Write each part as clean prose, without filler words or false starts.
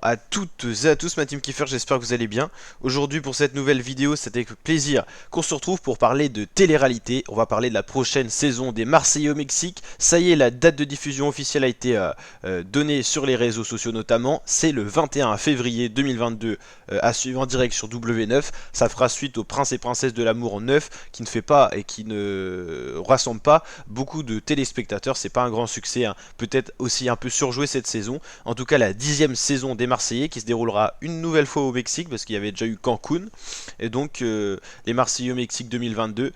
à toutes et à tous ma team Kiefer, j'espère que vous allez bien. Aujourd'hui pour cette nouvelle vidéo, c'est avec plaisir qu'on se retrouve pour parler de télé-réalité. On va parler de la prochaine saison des Marseillais au Mexique. Ça y est, la date de diffusion officielle a été donnée sur les réseaux sociaux notamment. C'est le 21 février 2022 à suivre en direct sur W9. Ça fera suite au Prince et Princesse de l'amour 9 qui ne fait pas et qui ne rassemble pas beaucoup de téléspectateurs. C'est pas un grand succès, hein. Peut-être aussi un peu surjoué cette saison. En tout cas la 10e saison des Marseillais qui se déroulera une nouvelle fois au Mexique parce qu'il y avait déjà eu Cancun. Et donc les Marseillais au Mexique 2022,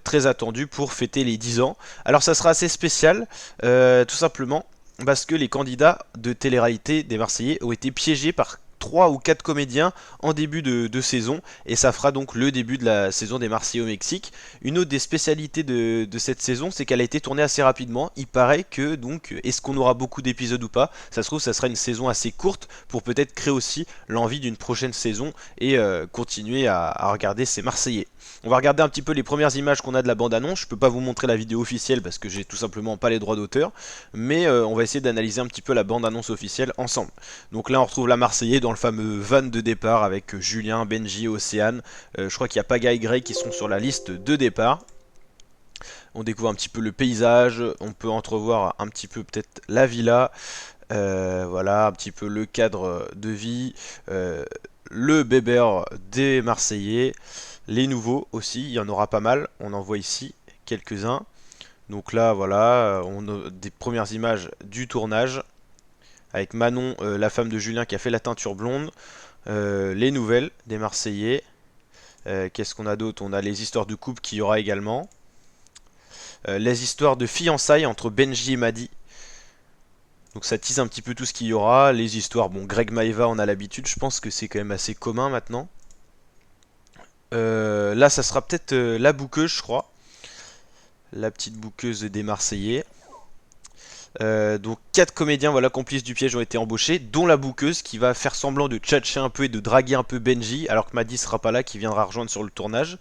très attendus pour fêter les 10 ans. Alors ça sera assez spécial, tout simplement parce que les candidats de télé-réalité des Marseillais ont été piégés par 3 ou 4 comédiens en début de saison, et ça fera donc le début de la saison des Marseillais au Mexique. Une autre des spécialités de cette saison, c'est qu'elle a été tournée assez rapidement. Il paraît que, donc, est-ce qu'on aura beaucoup d'épisodes ou pas? Ça se trouve, ça sera une saison assez courte pour peut-être créer aussi l'envie d'une prochaine saison et continuer à regarder ces Marseillais. On va regarder un petit peu les premières images qu'on a de la bande-annonce. Je peux pas vous montrer la vidéo officielle parce que j'ai tout simplement pas les droits d'auteur, mais on va essayer d'analyser un petit peu la bande-annonce officielle ensemble. Donc là on retrouve la Marseillais dans le fameux van de départ avec Julien, Benji, Océane. Je crois qu'il y a Paga et Grey qui sont sur la liste de départ. On découvre un petit peu le paysage, on peut entrevoir un petit peu peut-être la villa. Voilà, un petit peu le cadre de vie, le bébert des Marseillais, les nouveaux aussi, il y en aura pas mal, on en voit ici quelques-uns. Donc là, voilà, on a des premières images du tournage, avec Manon, la femme de Julien qui a fait la teinture blonde, les nouvelles des Marseillais. Qu'est-ce qu'on a d'autre? On a les histoires de couple qu'il y aura également. Les histoires de fiançailles entre Benji et Madi. Donc ça tease un petit peu tout ce qu'il y aura. Les histoires, bon, Greg Maeva, on a l'habitude, je pense que c'est quand même assez commun maintenant. Là, ça sera peut-être la bouqueuse, je crois. La petite bouqueuse des Marseillais. Donc 4 comédiens, voilà, complices du piège ont été embauchés, dont la bouqueuse qui va faire semblant de tchatcher un peu et de draguer un peu Benji, alors que Maddy sera pas là, qui viendra rejoindre sur le tournage.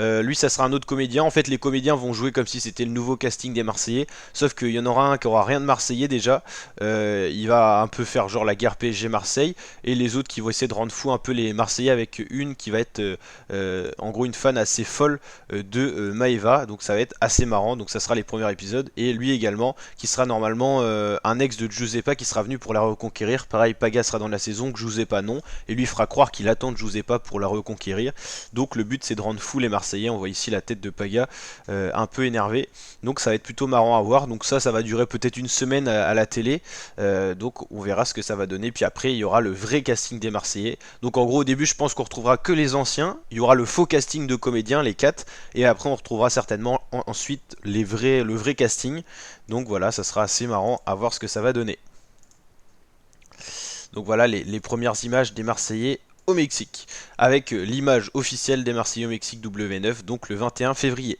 Lui, ça sera un autre comédien. En fait, les comédiens vont jouer comme si c'était le nouveau casting des Marseillais, sauf qu'il y en aura un qui aura rien de Marseillais déjà. Il va un peu faire genre la guerre PSG Marseille, et les autres qui vont essayer de rendre fou un peu les Marseillais avec une qui va être en gros une fan assez folle de Maeva. Donc ça va être assez marrant. Donc ça sera les premiers épisodes, et lui également qui sera normalement un ex de Giuseppa qui sera venu pour la reconquérir. Pareil, Paga sera dans la saison, Giuseppa non, et lui fera croire qu'il attend Giuseppa pour la reconquérir. Donc le but c'est de rendre fou les Marseillais. On voit ici la tête de Paga un peu énervé, donc ça va être plutôt marrant à voir. Donc ça va durer peut-être une semaine à la télé, donc on verra ce que ça va donner. Puis après il y aura le vrai casting des Marseillais. Donc en gros au début je pense qu'on retrouvera que les anciens, il y aura le faux casting de comédiens, les 4, et après on retrouvera certainement ensuite le vrai casting. Donc voilà, ça sera assez marrant à voir ce que ça va donner. Donc voilà les premières images des Marseillais au Mexique, avec l'image officielle des Marseillais au Mexique W9, donc le 21 février.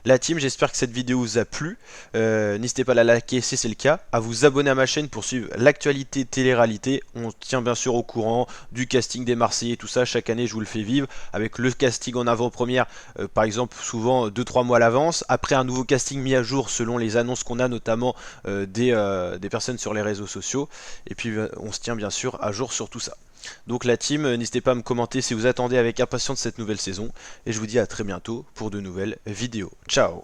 La team, j'espère que cette vidéo vous a plu. N'hésitez pas à la liker si c'est le cas, à vous abonner à ma chaîne pour suivre l'actualité télé-réalité. On tient bien sûr au courant du casting des Marseillais, tout ça. Chaque année, je vous le fais vivre avec le casting en avant-première, par exemple, souvent 2-3 mois à l'avance. Après, un nouveau casting mis à jour selon les annonces qu'on a, notamment des personnes sur les réseaux sociaux. Et puis, on se tient bien sûr à jour sur tout ça. Donc la team, n'hésitez pas à me commenter si vous attendez avec impatience cette nouvelle saison, et je vous dis à très bientôt pour de nouvelles vidéos. Ciao!